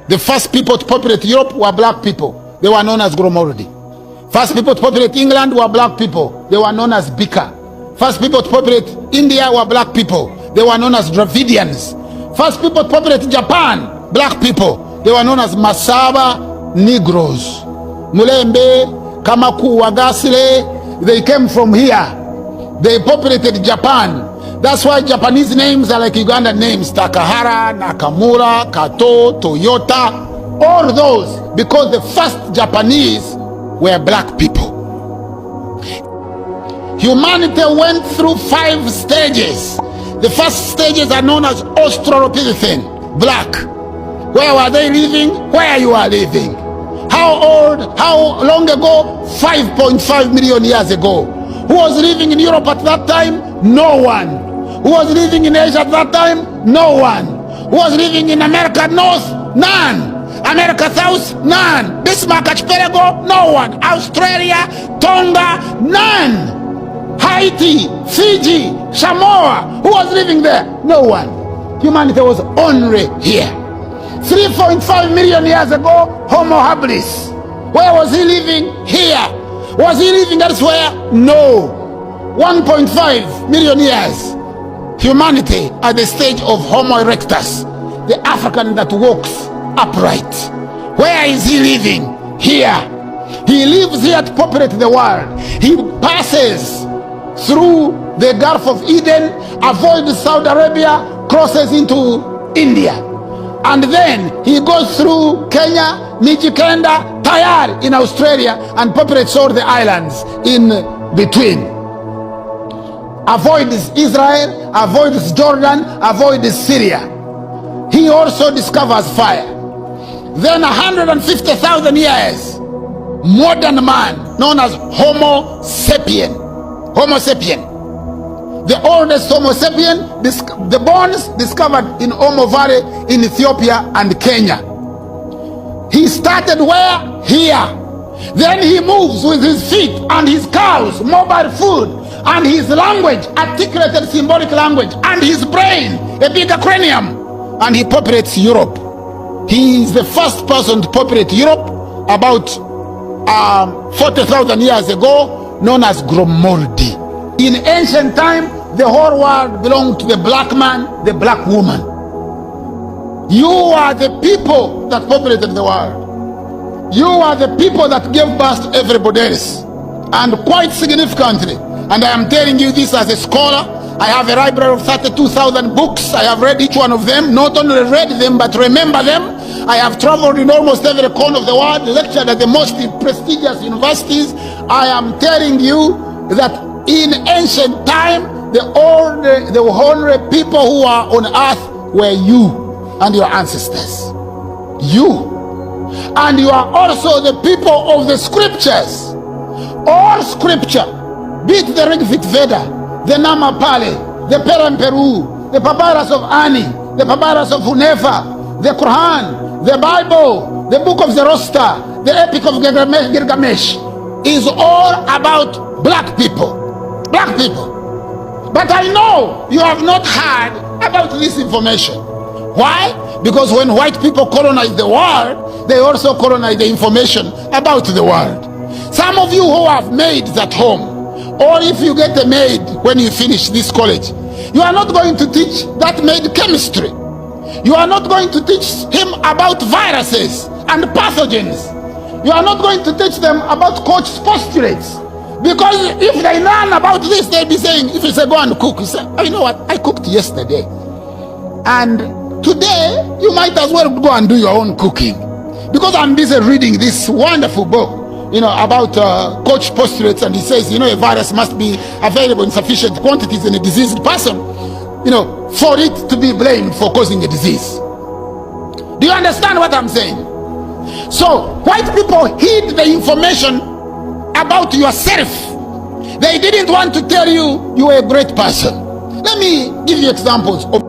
The first people to populate Europe were black people. They were known as Gromordi. First people to populate England were black people. They were known as Bika. First people to populate India were black people. They were known as Dravidians. First people to populate Japan, black people. They were known as Masaba Negroes. Mulembe, Kamaku, Wagasile, they came from here. They populated Japan. That's why Japanese names are like Ugandan names. Takahara, Nakamura, Kato, Toyota, all those, because the first Japanese were black people. Humanity went through 5 stages. The first stages are known as Australopithecine, black. Where were they living? Where you are living. How old? How long ago? 5.5 million years ago. Who was living in Europe at that time? No one. Who was living in Asia at that time? No one. Who was living in America North? None. America South? None. Bismarck Archipelago? No one. Australia? Tonga? None. Haiti, Fiji, Samoa, who was living there? No one. Humanity was only here. 3.5 million years ago, Homo habilis. Where was he living? Here. Was he living elsewhere? No. 1.5 million years. Humanity at the stage of Homo erectus, the African that walks upright. Where is he living? Here. He lives here to populate the world. He passes through the Gulf of Eden, avoids Saudi Arabia, crosses into India. And then he goes through Kenya, Mijikenda, Tayar in Australia, and populates all the islands in between. Avoids Israel, avoids Jordan, avoids Syria. He also discovers fire. Then 150,000 years, modern man, known as Homo sapien. Homo sapien. The oldest Homo sapien, the bones discovered in Omo Valley in Ethiopia and Kenya. He started where? Here. Then he moves with his feet and his cows, mobile food, and his language, articulated symbolic language, and his brain, a bigger cranium, and he populates Europe. He is the first person to populate Europe about 40,000 years ago, known as Gromordi. In ancient time, the whole world belonged to the black man, the black woman. You are the people that populated the world. You are the people that gave birth to everybody else, and quite significantly. And I am telling you this as a scholar. I have a library of 32,000 books. I have read each one of them, not only read them, but remember them. I have traveled in almost every corner of the world, lectured at the most prestigious universities. I am telling you that in ancient time, the only people who are on earth were you and your ancestors. You. And you are also the people of the scriptures. All scripture, be it the Rig Veda, the Nama Pali, the Peramperu, the Papyrus of Ani, the Papyrus of Hunefa, the Quran, the Bible, the Book of Zoroaster, the Epic of Gilgamesh, is all about black people. Black people. But I know you have not heard about this information. Why? Because when white people colonized the world, they also colonized the information about the world. Some of you who have maids at home, or if you get a maid when you finish this college, you are not going to teach that maid chemistry. You are not going to teach him about viruses and pathogens. You are not going to teach them about coach's postulates. Because if they learn about this, they'll be saying, if you say go and cook, you say, oh, you know what, I cooked yesterday. And today, you might as well go and do your own cooking. Because I'm busy reading this wonderful book, about coach postulates, and he says, a virus must be available in sufficient quantities in a diseased person, for it to be blamed for causing a disease. Do you understand what I'm saying? So, white people hid the information about yourself. They didn't want to tell you you were a great person. Let me give you examples of